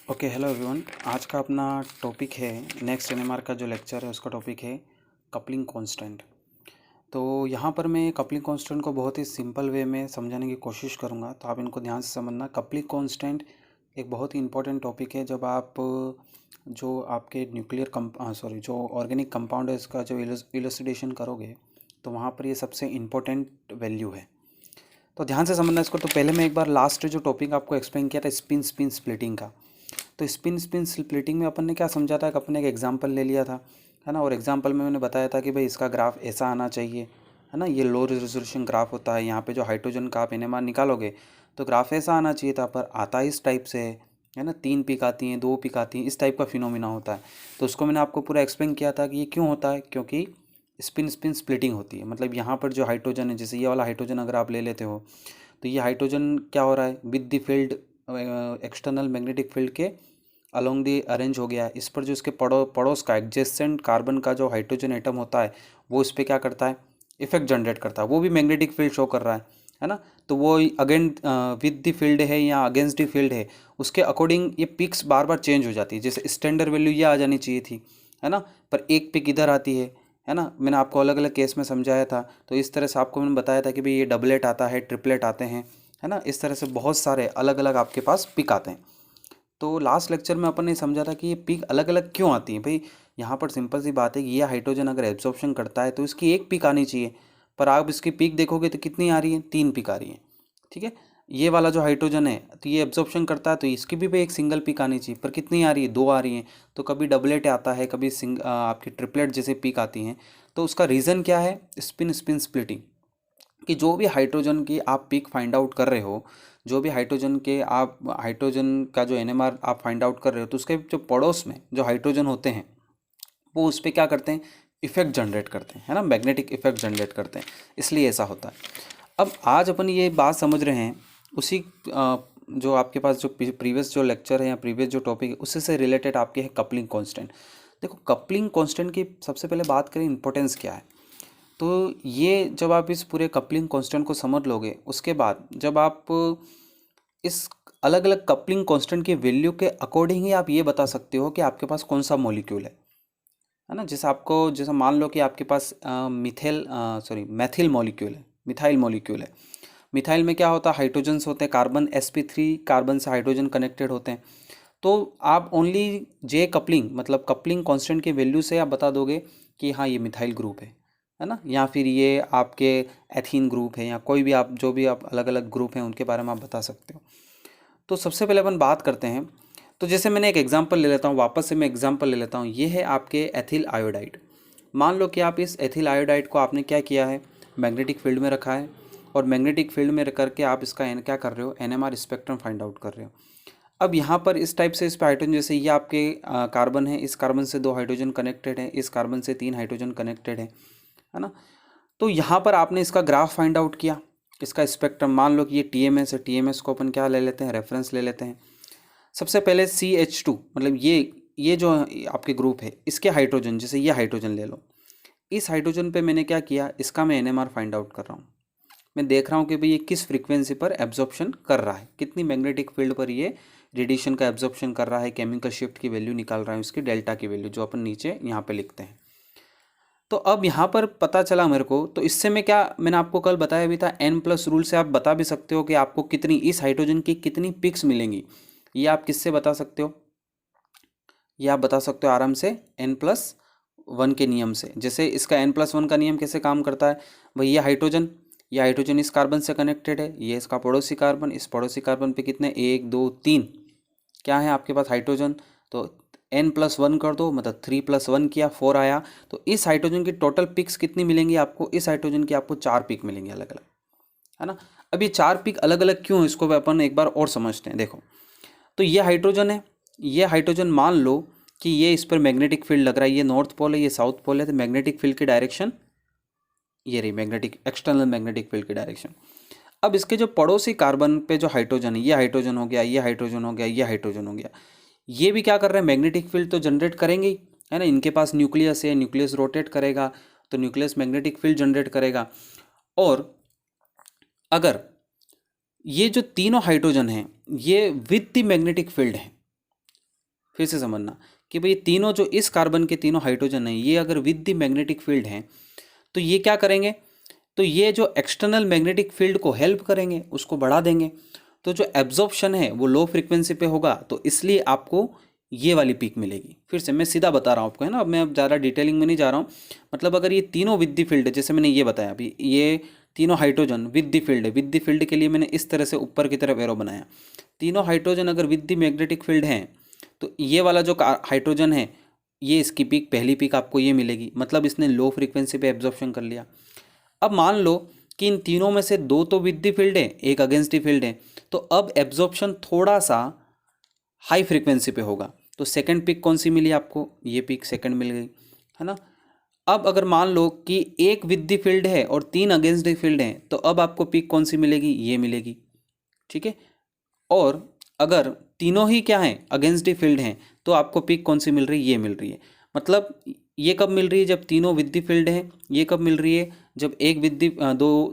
Okay hello everyone. आज का अपना टॉपिक है नेक्स्ट एनएमआर का जो लेक्चर है उसका टॉपिक है कपलिंग कांस्टेंट। तो यहाँ पर मैं कपलिंग कांस्टेंट को बहुत ही सिंपल वे में समझाने की कोशिश करूँगा, तो आप इनको ध्यान से समझना। कपलिंग कांस्टेंट एक बहुत ही इंपॉर्टेंट टॉपिक है। जब आप जो आपके जो ऑर्गेनिक कंपाउंड है इसका जो इलुसिडेशन करोगे तो वहाँ पर ये सबसे इम्पोर्टेंट वैल्यू है, तो ध्यान से समझना इसको। तो पहले मैं एक बार लास्ट जो टॉपिक आपको एक्सप्लेन किया था स्पिन स्पिन स्प्लिटिंग का, तो स्पिन स्पिन स्प्लिटिंग में अपन ने क्या समझा था कि अपन ने एक एग्जांपल ले लिया था, है ना। और एग्जांपल में मैंने बताया था कि भाई इसका ग्राफ ऐसा आना चाहिए, है ना। ये लो रेजोल्यूशन ग्राफ होता है। यहाँ पे जो हाइड्रोजन का आप एनएमआर निकालोगे तो ग्राफ ऐसा आना चाहिए था, पर आता इस टाइप से है ना। 3 पिक आती हैं, 2 पिक आती हैं, इस टाइप का फिनोमिना होता है। तो उसको मैंने आपको पूरा एक्सप्लेन किया था कि ये क्यों होता है, क्योंकि स्पिन स्पिन स्प्लिटिंग होती है। मतलब यहाँ पर जो हाइड्रोजन है, जैसे ये वाला हाइड्रोजन अगर आप ले लेते हो तो ये हाइड्रोजन क्या हो रहा है, with the field external magnetic field के अलोंग दी अरेंज हो गया है। इस पर जो इसके पड़ोस का एडजेसेंट कार्बन का जो हाइड्रोजन एटम होता है वो इस पर क्या करता है, इफेक्ट जनरेट करता है। वो भी मैग्नेटिक फील्ड शो कर रहा है ना। तो वो अगेन विद द फील्ड है या अगेंस्ट द फील्ड है, उसके अकॉर्डिंग ये पिक्स बार बार चेंज हो जाती है। जैसे स्टैंडर्ड वैल्यू ये आ जानी चाहिए थी, है ना, पर एक पिक इधर आती है ना। मैंने आपको अलग अलग केस में समझाया था। तो इस तरह से आपको मैंने बताया था कि भाई ये डबलेट आता है, ट्रिपलेट आते हैं, है ना। इस तरह से बहुत सारे अलग अलग आपके पास पिक आते हैं। तो लास्ट लेक्चर में अपन ने समझा था कि ये पीक अलग अलग क्यों आती हैं। भाई यहाँ पर सिंपल सी बात है कि ये हाइड्रोजन अगर एब्जॉर्प्शन करता है तो इसकी एक पीक आनी चाहिए, पर आप इसकी पीक देखोगे तो कितनी आ रही है, 3 पीक आ रही है। ठीक है, ये वाला जो हाइड्रोजन है तो ये एब्जॉर्प्शन करता है तो इसकी भी भाई एक सिंगल पीक आनी चाहिए, पर कितनी आ रही है, 2 आ रही हैं। तो कभी डबलेट आता है, कभी आपकी ट्रिपलेट जैसे पीक आती हैं। तो उसका रीज़न क्या है, स्पिन स्पिन स्प्लिटिंग। कि जो भी हाइड्रोजन की आप पीक फाइंड आउट कर रहे हो, जो भी हाइड्रोजन का जो एनएमआर आप फाइंड आउट कर रहे हो, तो उसके जो पड़ोस में जो हाइड्रोजन होते हैं वो उस पर क्या करते हैं, इफेक्ट जनरेट करते हैं, है ना, मैग्नेटिक इफेक्ट जनरेट करते हैं, इसलिए ऐसा होता है। अब आज अपन ये बात समझ रहे हैं उसी जो आपके पास जो प्रीवियस जो लेक्चर है या प्रीवियस जो टॉपिक है उससे से रिलेटेड आपके है कपलिंग कांस्टेंट। देखो कपलिंग कांस्टेंट की सबसे पहले बात करें इंपॉर्टेंस क्या है। तो ये जब आप इस पूरे कपलिंग कांस्टेंट को समझ लोगे, उसके बाद जब आप इस अलग अलग कपलिंग कांस्टेंट की वैल्यू के अकॉर्डिंग ही आप ये बता सकते हो कि आपके पास कौन सा मॉलिक्यूल है ना। जैसा मान लो कि आपके पास मैथिल मॉलिक्यूल है, मिथाइल मॉलिक्यूल है। मिथाइल में क्या होता है, हाइड्रोजन्स होते हैं, कार्बन sp3 कार्बन से हाइड्रोजन कनेक्टेड होते हैं। तो आप ओनली जे कपलिंग मतलब कपलिंग कांस्टेंट की वैल्यू से आप बता दोगे कि हाँ ये मिथाइल ग्रुप है ना, या फिर ये आपके एथीन ग्रुप है, या कोई भी आप जो भी आप अलग अलग ग्रुप हैं उनके बारे में आप बता सकते हो। तो सबसे पहले अपन बात करते हैं। तो जैसे मैंने एक एग्जांपल ले लेता हूँ, वापस से मैं एग्जांपल ले लेता हूँ। ये है आपके एथिल आयोडाइड। मान लो कि आप इस एथिल आयोडाइड को आपने क्या किया है, मैग्नेटिक फील्ड में रखा है, और मैग्नेटिक फील्ड में रख करके आप इसका क्या कर रहे हो, एनएमआर स्पेक्ट्रम फाइंड आउट कर रहे हो। अब यहाँ पर इस टाइप से इस पर हाइड्रोजन, जैसे ये आपके कार्बन है, इस कार्बन से 2 हाइड्रोजन कनेक्टेड है, इस कार्बन से 3 हाइड्रोजन कनेक्टेड है ना। तो यहाँ पर आपने इसका ग्राफ फाइंड आउट किया, इसका स्पेक्ट्रम। मान लो कि ये टीएमएस है, टीएमएस को अपन क्या ले लेते हैं, रेफरेंस ले लेते हैं। सबसे पहले CH2 मतलब ये जो आपके ग्रुप है इसके हाइड्रोजन, जैसे ये हाइड्रोजन ले लो, इस हाइड्रोजन पे मैंने क्या किया, इसका मैं एनएमआर फाइंड आउट कर रहा हूँ। मैं देख रहा हूँ कि भाई ये किस फ्रीक्वेंसी पर एब्जॉर्प्शन कर रहा है, कितनी मैग्नेटिक फील्ड पर ये रेडिएशन का एब्जॉर्प्शन कर रहा है। केमिकल शिफ्ट की वैल्यू निकाल रहा है, उसकी डेल्टा की वैल्यू जो अपन नीचे यहाँ पे लिखते हैं। तो अब यहाँ पर पता चला मेरे को, तो इससे मैं क्या, मैंने आपको कल बताया भी था, N+ रूल से आप बता भी सकते हो कि आपको कितनी इस हाइड्रोजन की कितनी पिक्स मिलेंगी। ये आप किससे बता सकते हो, ये आप बता सकते हो आराम से N+1 के नियम से। जैसे इसका N+1 का नियम कैसे काम करता है, भाई ये हाइड्रोजन इस कार्बन से कनेक्टेड है, ये इसका पड़ोसी कार्बन, इस पड़ोसी कार्बन पे कितने, 1 2 3 क्या है आपके पास हाइड्रोजन। तो N+1 कर दो, मतलब 3+1 किया, 4 आया। तो इस हाइड्रोजन की टोटल पिक्स कितनी मिलेंगी आपको, इस हाइड्रोजन की आपको 4 पिक मिलेंगी अलग अलग, है ना। अब ये 4 पिक अलग अलग क्यों, इसको भी अपन एक बार और समझते हैं। देखो, तो ये हाइड्रोजन है, ये हाइड्रोजन मान लो कि ये इस पर मैग्नेटिक फील्ड लग रहा है, ये नॉर्थ पोल है, ये साउथ पोल है, तो मैग्नेटिक फील्ड की डायरेक्शन ये रही, मैग्नेटिक एक्सटर्नल मैग्नेटिक फील्ड की डायरेक्शन। अब इसके जो पड़ोसी कार्बन पे जो हाइड्रोजन है, ये हाइड्रोजन हो गया, ये हाइड्रोजन हो गया, ये हाइड्रोजन हो गया, ये भी क्या कर रहे हैं, मैग्नेटिक फील्ड तो जनरेट करेंगे ही, है ना। इनके पास न्यूक्लियस है, न्यूक्लियस रोटेट करेगा तो न्यूक्लियस मैग्नेटिक फील्ड जनरेट करेगा। और अगर ये जो तीनों हाइड्रोजन हैं ये विद द मैग्नेटिक फील्ड है, फिर से समझना कि भाई तीनों जो इस कार्बन के तीनों हाइड्रोजन हैं, ये अगर विद द मैग्नेटिक फील्ड हैं तो ये क्या करेंगे, तो ये जो एक्सटर्नल मैग्नेटिक फील्ड को हेल्प करेंगे, उसको बढ़ा देंगे। तो जो एब्जॉर्प्शन है वो लो फ्रीक्वेंसी पे होगा, तो इसलिए आपको ये वाली पीक मिलेगी। फिर से मैं सीधा बता रहा हूँ आपको, है ना, अब मैं अब ज़्यादा डिटेलिंग में नहीं जा रहा हूँ। मतलब अगर ये तीनों विद द फील्ड है, जैसे मैंने ये बताया अभी, ये तीनों हाइड्रोजन विद द फील्ड है, विद द फील्ड के लिए मैंने इस तरह से ऊपर की तरफ एरो बनाया। तीनों हाइड्रोजन अगर विद द मैग्नेटिक फील्ड हैं तो ये वाला जो हाइड्रोजन है, ये इसकी पीक, पहली पीक आपको ये मिलेगी, मतलब इसने लो फ्रीक्वेंसी पे एब्जॉर्प्शन कर लिया। अब मान लो कि इन तीनों में से दो तो विद द फील्ड है, एक अगेंस्ट द फील्ड है, तो अब एब्जॉर्प्शन थोड़ा सा हाई फ्रीक्वेंसी पे होगा। तो सेकंड पिक कौन सी मिली आपको, ये पिक सेकंड मिल गई, है ना। अब अगर मान लो कि एक विद द फील्ड है और तीन अगेंस्ट द फील्ड है, तो अब आपको पिक कौन सी मिलेगी, ये मिलेगी, ठीक है। और अगर तीनों ही क्या हैं, अगेंस्ट द फील्ड हैं, तो आपको पिक कौन सी मिल रही है, ये मिल रही है। मतलब ये कब मिल रही है, जब तीनों विद द फील्ड हैं। ये कब मिल रही है, जब एक विद द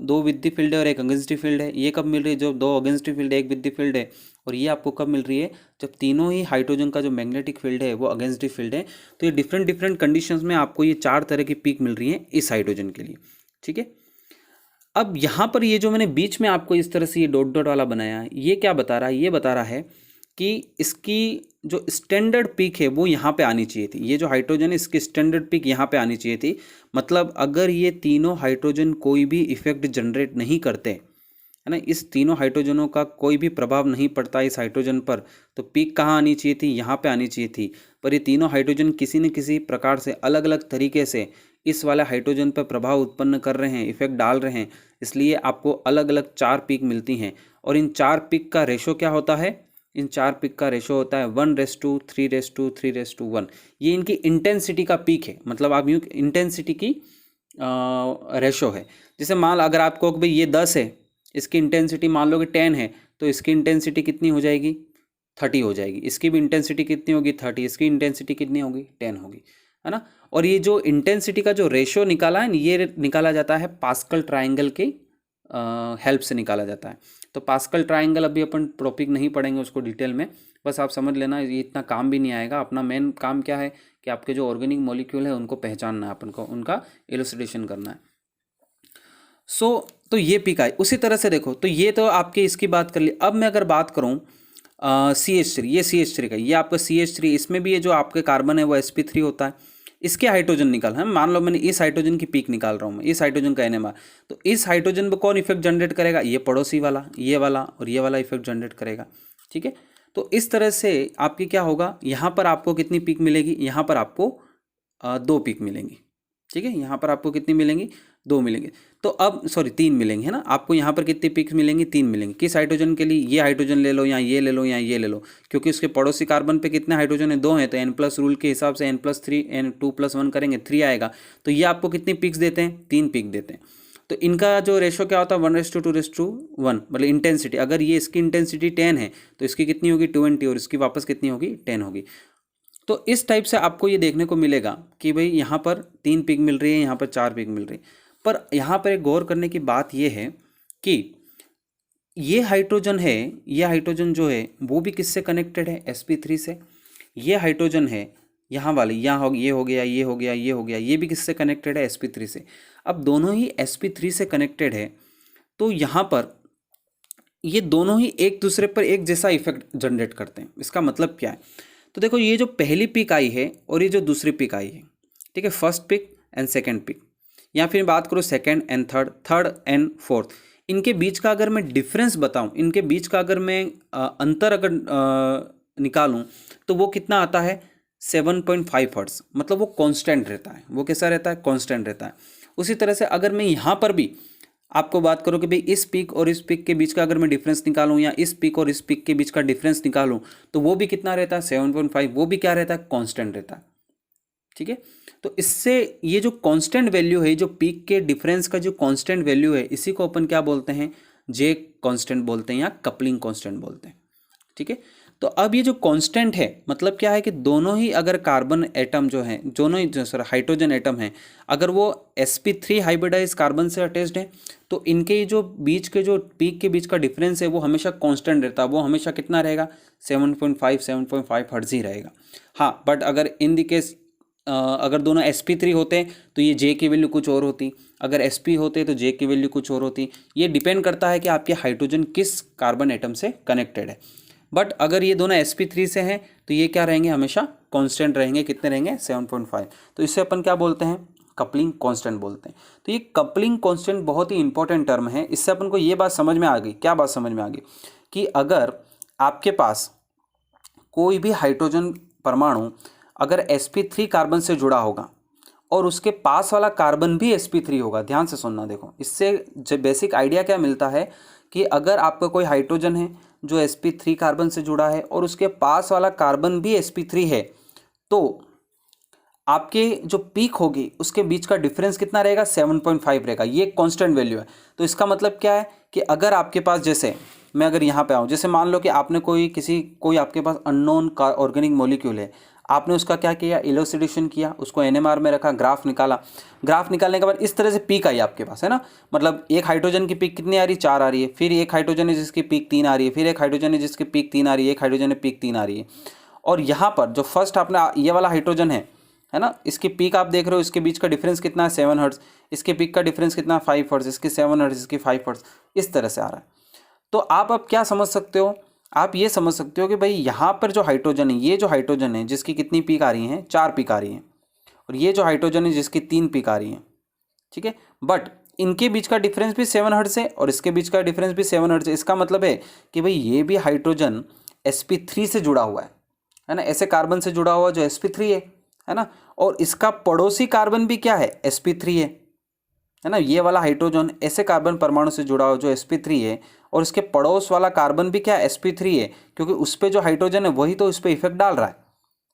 दो विद द फील्ड है और एक अगेंस्ट द फील्ड है। ये कब मिल रही है, जब दो अगेंस्ट द फील्ड है, एक विद द फील्ड है। और ये आपको कब मिल रही है, जब तीनों ही हाइड्रोजन का जो मैग्नेटिक फील्ड है वो अगेंस्ट द फील्ड है। तो ये डिफरेंट डिफरेंट कंडीशंस में आपको ये चार तरह की पीक मिल रही है इस हाइड्रोजन के लिए, ठीक है। अब यहाँ पर ये जो मैंने बीच में आपको इस तरह से ये डॉट डॉट वाला बनाया है, ये क्या बता रहा है, ये बता रहा है कि इसकी जो स्टैंडर्ड पीक है वो यहाँ पे आनी चाहिए थी। ये जो हाइड्रोजन है इसकी स्टैंडर्ड पीक यहाँ पे आनी चाहिए थी। मतलब अगर ये तीनों हाइड्रोजन कोई भी इफेक्ट जनरेट नहीं करते, है ना, इस तीनों हाइड्रोजनों का कोई भी प्रभाव नहीं पड़ता इस हाइड्रोजन पर, तो पीक कहाँ आनी चाहिए थी, यहाँ पे आनी चाहिए थी। पर ये तीनों हाइड्रोजन किसी न किसी प्रकार से अलग अलग तरीके से इस वाले हाइड्रोजन पर प्रभाव उत्पन्न कर रहे हैं, इफेक्ट डाल रहे हैं, इसलिए आपको अलग अलग चार पीक मिलती हैं। और इन चार पीक का रेशो क्या होता है, इन चार पिक का रेशो होता है 1:3:3:1। ये इनकी इंटेंसिटी का पीक है, मतलब आप यूँ इंटेंसिटी की रेशो है। जैसे मान अगर आपको भाई ये 10 है, इसकी इंटेंसिटी मान लो कि 10 है, तो इसकी इंटेंसिटी कितनी हो जाएगी, 30 हो जाएगी। इसकी भी इंटेंसिटी कितनी होगी, 30। इसकी इंटेंसिटी कितनी होगी, 10 होगी, है ना। और ये जो इंटेंसिटी का जो रेशो निकाला है, ये निकाला जाता है पास्कल ट्राइंगल के हेल्प से निकाला जाता है। तो पास्कल ट्राइंगल अभी अपन टॉपिक नहीं पढ़ेंगे उसको डिटेल में, बस आप समझ लेना, ये इतना काम भी नहीं आएगा। अपना मेन काम क्या है कि आपके जो ऑर्गेनिक मॉलिक्यूल है उनको पहचानना है, अपन को उनका इलस्ट्रेशन करना है। तो ये पीक आई। उसी तरह से देखो, तो ये तो आपके इसकी बात कर ली। अब मैं अगर बात करूँ CH3, ये CH3 का, ये आपका CH3, इसमें भी ये जो आपके कार्बन है वो sp3 होता है। इसके हाइड्रोजन निकाल है, मान लो मैंने इस हाइड्रोजन की पीक निकाल रहा हूँ मैं, इस हाइड्रोजन का NMR। तो इस हाइड्रोजन पर कौन इफेक्ट जनरेट करेगा, ये पड़ोसी वाला, ये वाला और ये वाला इफेक्ट जनरेट करेगा, ठीक है। तो इस तरह से आपकी क्या होगा, यहाँ पर आपको कितनी पीक मिलेगी, यहाँ पर आपको 2 पीक मिलेंगी, ठीक है। यहाँ पर आपको कितनी मिलेंगी, 2 मिलेंगे। तो अब सॉरी 3 मिलेंगे, है ना। आपको यहाँ पर कितनी पिक्स मिलेंगी, 3 मिलेंगी। किस हाइड्रोजन के लिए, ये हाइड्रोजन ले लो या ये ले लो या ये ले लो, क्योंकि उसके पड़ोसी कार्बन पे कितने हाइड्रोजन है, 2 हैं। तो N+ रूल के हिसाब से N+3 N2+1 करेंगे, 3 आएगा। तो ये आपको कितनी पिक्स देते हैं, 3 पिक देते हैं। तो इनका जो रेशो क्या होता है, 1:2:1, मतलब इंटेंसिटी। अगर ये इसकी इंटेंसिटी 10 है तो इसकी कितनी होगी, 20, और इसकी वापस कितनी होगी, 10 होगी। तो इस टाइप से आपको ये देखने को मिलेगा कि भाई यहाँ पर 3 पिक मिल रही है, यहाँ पर 4 पिक मिल रही है। पर यहाँ पर एक गौर करने की बात ये है कि ये हाइड्रोजन है, ये हाइड्रोजन जो है वो भी किससे कनेक्टेड है, sp3 से। ये हाइड्रोजन है यहाँ वाले, यहाँ ये हो गया, ये हो गया, ये हो गया, ये भी किससे कनेक्टेड है, sp3 से। अब दोनों ही sp3 से कनेक्टेड है, तो यहाँ पर ये दोनों ही एक दूसरे पर एक जैसा इफेक्ट जनरेट करते हैं। इसका मतलब क्या है, तो देखो ये जो पहली पिक आई है और ये जो दूसरी पिक आई है, ठीक है, first peak and second peak, या फिर बात करो second and third, third and fourth, इनके बीच का अगर मैं डिफरेंस बताऊं, इनके बीच का अगर मैं अंतर अगर निकालूं, तो वो कितना आता है, 7.5 हर्ट्ज। मतलब वो कांस्टेंट रहता है। वो कैसा रहता है, कांस्टेंट रहता है। उसी तरह से अगर मैं यहाँ पर भी आपको बात करूँ कि भाई इस पिक और इस पिक के बीच का अगर मैं डिफरेंस निकालूं, या इस पिक और इस पिक के बीच का डिफरेंस निकालूं, तो वो भी कितना रहता है, 7.5। वो भी क्या रहता है, कांस्टेंट रहता है, ठीक है। तो इससे ये जो कांस्टेंट वैल्यू है, जो पीक के डिफरेंस का जो कांस्टेंट वैल्यू है, इसी को अपन क्या बोलते हैं, जे कांस्टेंट बोलते हैं या कपलिंग कांस्टेंट बोलते हैं, ठीक है। तो अब ये जो कांस्टेंट है मतलब क्या है कि दोनों ही अगर कार्बन एटम जो है, दोनों ही जो सर हाइड्रोजन एटम है, अगर वो sp3 हाइब्रिडाइज कार्बन से अटैच्ड है तो इनके जो बीच के जो पीक के बीच का डिफरेंस है वो हमेशा कांस्टेंट रहता है। वो हमेशा कितना रहेगा? 7.5 हर्ट्ज ही रहेगा। हाँ, बट अगर इन द केस अगर दोनों sp3 होते हैं तो ये J की वैल्यू कुछ और होती, अगर sp होते तो J की वैल्यू कुछ और होती। ये डिपेंड करता है कि आपके हाइड्रोजन किस कार्बन एटम से कनेक्टेड है। बट अगर ये दोनों sp3 से हैं तो ये क्या रहेंगे? हमेशा कांस्टेंट रहेंगे। कितने रहेंगे? 7.5। तो इससे अपन क्या बोलते हैं? कपलिंग कांस्टेंट बोलते हैं। तो ये कपलिंग कांस्टेंट बहुत ही इंपॉर्टेंट टर्म है। इससे अपन को ये बात समझ में आ गई। क्या बात समझ में आ गई? कि अगर आपके पास कोई भी हाइड्रोजन परमाणु अगर sp3 कार्बन से जुड़ा होगा और उसके पास वाला कार्बन भी sp3 होगा, ध्यान से सुनना। देखो, इससे बेसिक आइडिया क्या मिलता है कि अगर आपका कोई हाइड्रोजन है जो sp3 कार्बन से जुड़ा है और उसके पास वाला कार्बन भी sp3 है, तो आपके जो पीक होगी उसके बीच का डिफरेंस कितना रहेगा? 7.5 रहेगा। ये कांस्टेंट वैल्यू है। तो इसका मतलब क्या है कि अगर आपके पास, जैसे मैं अगर यहाँ पे आऊँ, जैसे मान लो कि आपने कोई आपके पास अननोन का ऑर्गेनिक मॉलिक्यूल है, आपने उसका क्या किया? इलोसिडेशन किया, उसको NMR में रखा, ग्राफ निकाला। ग्राफ निकालने के बाद इस तरह से पीक आई आपके पास, है ना। मतलब एक हाइड्रोजन की पीक कितनी आ रही? 4 आ रही है। फिर एक हाइड्रोजन है जिसकी पीक 3 आ रही है। फिर एक हाइड्रोजन है जिसकी पीक 3 आ रही है। एक हाइड्रोजन है पीक 3 आ रही है। और यहाँ पर जो फर्स्ट आपने ये वाला हाइड्रोजन है ना, इसकी पीक आप देख रहे हो, इसके बीच का डिफरेंस कितना है? 7 हर्ट्ज। इसके पीक का डिफरेंस कितना है? 5 हर्ट्ज। इसकी 7 हर्ट्ज, इसकी 5 हर्ट्ज, इस तरह से आ रहा है। तो आप अब क्या समझ सकते हो? आप ये समझ सकते हो कि भाई यहाँ पर जो हाइड्रोजन है, ये जो हाइड्रोजन है जिसकी कितनी पीक आ रही हैं? 4 पीक आ रही हैं। और ये जो हाइड्रोजन है जिसकी 3 पीक आ रही हैं, ठीक है। बट इनके बीच का डिफरेंस भी 7 हर्ट्ज है और इसके बीच का डिफरेंस भी 7 हर्ट्ज है। इसका मतलब है कि भाई ये भी हाइड्रोजन sp3 से जुड़ा हुआ है ना, ऐसे कार्बन से जुड़ा हुआ जो sp3 है ना। और इसका पड़ोसी कार्बन भी क्या है? sp3 है ना। ये वाला हाइड्रोजन ऐसे कार्बन परमाणु से जुड़ा हुआ जो sp3 है और इसके पड़ोस वाला कार्बन भी क्या? sp3 है, क्योंकि उस पर जो हाइड्रोजन है वही तो उस पर इफेक्ट डाल रहा है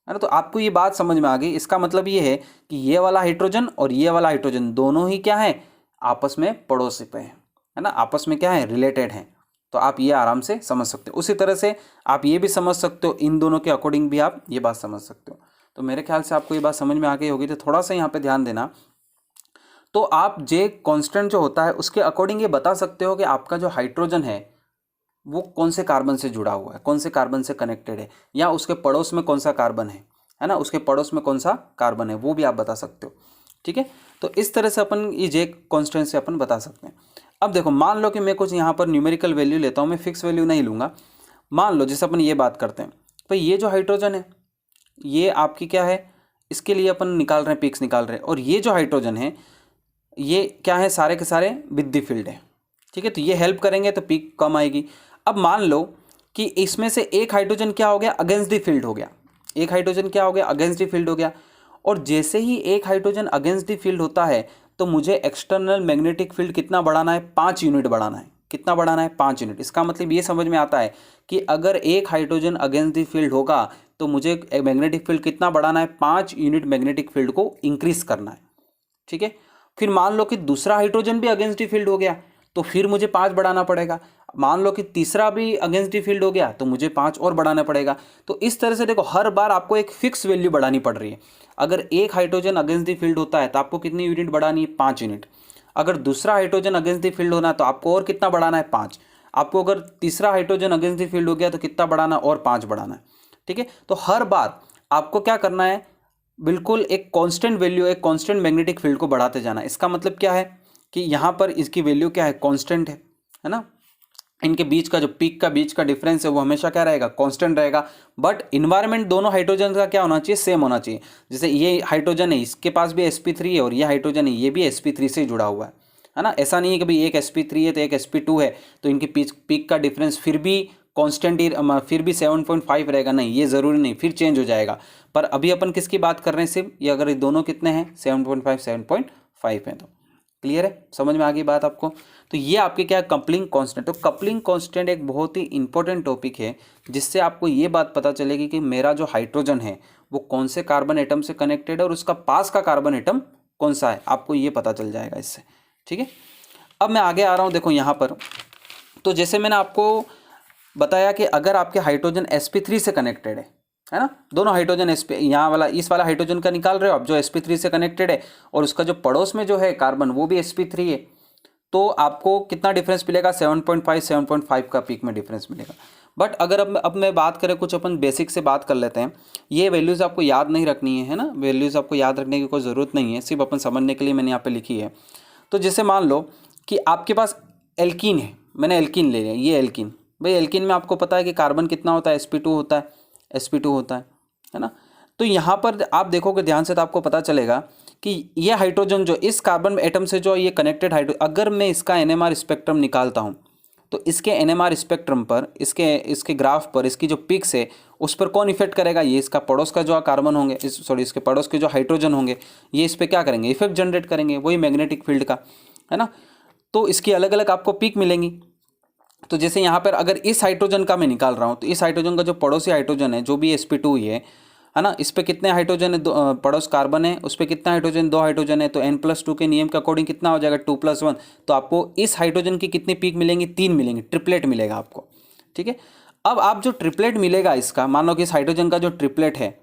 ना। तो आपको ये बात समझ में आ गई। इसका मतलब ये है कि ये वाला हाइड्रोजन और ये वाला हाइड्रोजन दोनों ही क्या है? आपस में पड़ोसी पे है ना, आपस में क्या है? रिलेटेड हैं। तो आप ये आराम से समझ सकते हो। उसी तरह से आप ये भी समझ सकते हो, इन दोनों के अकॉर्डिंग भी आप ये बात समझ सकते हो। तो मेरे ख्याल से आपको ये बात समझ में आ गई होगी। तो थोड़ा सा यहाँ पे ध्यान देना। तो आप जे कांस्टेंट जो होता है उसके अकॉर्डिंग ये बता सकते हो कि आपका जो हाइड्रोजन है वो कौन से कार्बन से जुड़ा हुआ है, कौन से कार्बन से कनेक्टेड है, या उसके पड़ोस में कौन सा कार्बन है ना, उसके पड़ोस में कौन सा कार्बन है, वो भी आप बता सकते हो। ठीक है। तो इस तरह से अपन ये जे कांस्टेंट से अपन बता सकते हैं। अब देखो, मान लो कि मैं कुछ यहाँ पर न्यूमेरिकल वैल्यू लेता हूँ, मैं फिक्स वैल्यू नहीं लूँगा। मान लो जैसे अपन ये बात करते हैं, भाई ये जो हाइड्रोजन है ये आपकी क्या है? इसके लिए अपन निकाल रहे हैं, पिक्स निकाल रहे हैं। और ये जो हाइड्रोजन है ये क्या है? सारे के सारे विद द फील्ड है। ठीक है। तो ये हेल्प करेंगे तो पीक कम आएगी। अब मान लो कि इसमें से एक हाइड्रोजन क्या हो गया? अगेंस्ट द फील्ड हो गया। एक हाइड्रोजन क्या हो गया? अगेंस्ट द फील्ड हो गया। और जैसे ही एक हाइड्रोजन अगेंस्ट द फील्ड होता है तो मुझे एक्सटर्नल मैग्नेटिक फील्ड कितना बढ़ाना है? 5 यूनिट बढ़ाना है। कितना बढ़ाना है? 5 यूनिट। इसका मतलब ये समझ में आता है कि अगर एक हाइड्रोजन अगेंस्ट द फील्ड होगा तो मुझे मैग्नेटिक फील्ड कितना बढ़ाना है? 5 यूनिट मैग्नेटिक फील्ड को इंक्रीज करना है। ठीक है। फिर मान लो कि दूसरा हाइड्रोजन भी अगेंस्ट द फील्ड हो गया तो फिर मुझे 5 बढ़ाना पड़ेगा। मान लो कि तीसरा भी अगेंस्ट द फील्ड हो गया तो मुझे 5 और बढ़ाना पड़ेगा। तो इस तरह से देखो, हर बार आपको एक फिक्स वैल्यू बढ़ानी पड़ रही है। अगर एक हाइड्रोजन अगेंस्ट द फील्ड होता है तो आपको कितनी यूनिट बढ़ानी है? 5 यूनिट। अगर दूसरा हाइड्रोजन अगेंस्ट द फील्ड होना है तो आपको और कितना बढ़ाना है? 5। आपको अगर तीसरा हाइड्रोजन अगेंस्ट द फील्ड हो गया तो कितना बढ़ाना? और 5 बढ़ाना है। ठीक है। तो हर बार आपको क्या करना है? बिल्कुल एक कांस्टेंट वैल्यू, एक कांस्टेंट मैग्नेटिक फील्ड को बढ़ाते जाना। इसका मतलब क्या है कि यहाँ पर इसकी वैल्यू क्या है? कांस्टेंट है ना। इनके बीच का जो पीक का बीच का डिफरेंस है वो हमेशा क्या रहेगा? कांस्टेंट रहेगा। बट इन्वायरमेंट दोनों हाइड्रोजन का क्या होना चाहिए? सेम होना चाहिए। जैसे ये हाइड्रोजन है, इसके पास भी sp3 है और ये हाइड्रोजन है, ये भी sp3 से जुड़ा हुआ है ना। ऐसा नहीं है कि भाई एक sp3 है तो एक sp2 है तो इनके पीक का डिफरेंस फिर भी कांस्टेंट ही, फिर भी 7.5 रहेगा। नहीं, ये ज़रूरी नहीं, फिर चेंज हो जाएगा। पर अभी अपन किसकी बात कर रहे हैं? सिर्फ ये अगर ये दोनों कितने हैं? 7.5 हैं। तो क्लियर है? समझ में आ गई बात आपको? तो ये आपके क्या है? Coupling constant. तो कपलिंग कांस्टेंट एक बहुत ही इंपॉर्टेंट टॉपिक है जिससे आपको ये बात पता चलेगी कि मेरा जो हाइड्रोजन है वो कौन से कार्बन एटम से कनेक्टेड है और उसका पास का कार्बन एटम कौन सा है, आपको ये पता चल जाएगा इससे। ठीक है। अब मैं आगे आ रहा हूँ। देखो यहाँ पर, तो जैसे मैंने आपको बताया कि अगर आपके हाइड्रोजन sp3 से कनेक्टेड है ना, दोनों हाइड्रोजन sp, यहाँ वाला इस वाला हाइड्रोजन का निकाल रहे हो आप जो sp3 से कनेक्टेड है, और उसका जो पड़ोस में जो है कार्बन वो भी sp3 है, तो आपको कितना डिफरेंस मिलेगा? 7.5 का पीक में डिफरेंस मिलेगा। बट अगर अब मैं बात करें, कुछ अपन बेसिक से बात कर लेते हैं। ये वैल्यूज़ आपको याद नहीं रखनी है ना, वैल्यूज़ आपको याद रखने की कोई ज़रूरत नहीं है, सिर्फ अपन समझने के लिए मैंने यहाँ पे लिखी है। तो जैसे मान लो कि आपके पास एल्कीन है, मैंने एल्कीन ले लिया, ये एल्कीन, भाई एल्कीन में आपको पता है कि कार्बन कितना होता है? sp2 होता है, sp2 होता है ना। तो यहाँ पर आप देखोगे ध्यान से तो आपको पता चलेगा कि ये हाइड्रोजन जो इस कार्बन एटम से जो ये कनेक्टेड हाइड्रोजन, अगर मैं इसका NMR स्पेक्ट्रम निकालता हूँ तो इसके NMR स्पेक्ट्रम पर, इसके ग्राफ पर इसकी जो पिक्स है उस पर कौन इफेक्ट करेगा? ये इसका पड़ोस का जो कार्बन होंगे, इसके पड़ोस के जो हाइड्रोजन होंगे, ये इस पर क्या करेंगे? इफेक्ट जनरेट करेंगे, वही मैग्नेटिक फील्ड का, है ना। तो इसकी अलग अलग आपको पीक मिलेंगी। तो जैसे यहाँ पर अगर इस हाइड्रोजन का मैं निकाल रहा हूँ, तो इस हाइड्रोजन का जो पड़ोसी हाइड्रोजन है जो भी sp2 ही है ना, इस पे कितने हाइड्रोजन है? पड़ोस कार्बन है, उस पर कितना हाइड्रोजन? 2 हाइड्रोजन है, तो n+2 के नियम के अकॉर्डिंग कितना हो जाएगा? 2+1। तो आपको इस हाइड्रोजन की कितनी पीक मिलेंगी? 3 मिलेंगी, ट्रिपलेट मिलेगा आपको, ठीक है। अब आप जो ट्रिपलेट मिलेगा इसका, मान लो कि इस हाइड्रोजन का जो ट्रिपलेट है,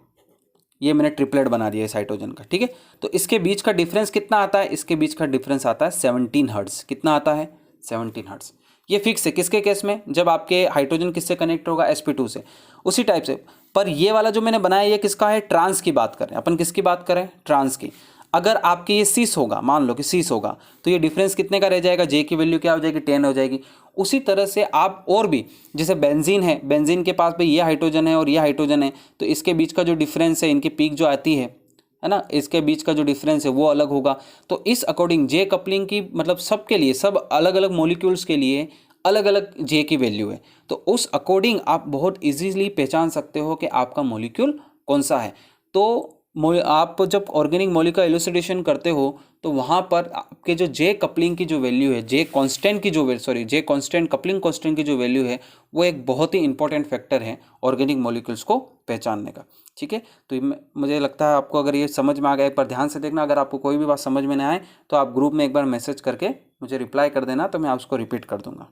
ये मैंने ट्रिपलेट बना दिया इस हाइड्रोजन का, ठीक है। तो इसके बीच का डिफरेंस कितना आता है? इसके बीच का डिफरेंस आता है 17 हर्ट्ज। कितना आता है? 17 हर्ट्ज। ये फिक्स है किसके केस में? जब आपके हाइड्रोजन किससे कनेक्ट होगा? sp2 से। उसी टाइप से, पर ये वाला जो मैंने बनाया ये किसका है? ट्रांस की बात करें अपन, किसकी बात करें? ट्रांस की। अगर आपके ये सीस होगा, मान लो कि सीस होगा, तो ये डिफरेंस कितने का रह जाएगा? जे की वैल्यू क्या हो जाएगी? 10 हो जाएगी। उसी तरह से आप और भी, जैसे बेंजीन है, बेंजीन के पास भी ये हाइड्रोजन है और ये हाइड्रोजन है, तो इसके बीच का जो डिफरेंस है, इनकी पीक जो आती है ना, इसके बीच का जो डिफरेंस है वो अलग होगा। तो इस अकॉर्डिंग जे कपलिंग की मतलब सबके लिए, सब अलग अलग मॉलिक्यूल्स के लिए अलग अलग जे की वैल्यू है। तो उस अकॉर्डिंग आप बहुत इजीली पहचान सकते हो कि आपका मॉलिक्यूल कौन सा है। तो आप जब ऑर्गेनिक मॉलिक्यूल एलुसिडेशन करते हो तो वहाँ पर आपके जो जे कपलिंग की जो वैल्यू है, जे कांस्टेंट की जो जे कांस्टेंट, कपलिंग कांस्टेंट की जो वैल्यू है, वो एक बहुत ही इंपॉर्टेंट फैक्टर है ऑर्गेनिक मॉलिक्यूल्स को पहचानने का, ठीक है। तो मुझे लगता है आपको अगर ये समझ में आ गया, एक बार ध्यान से देखना। अगर आपको कोई भी बात समझ में ना आए तो आप ग्रुप में एक बार मैसेज करके मुझे रिप्लाई कर देना, तो मैं उसको रिपीट कर दूंगा।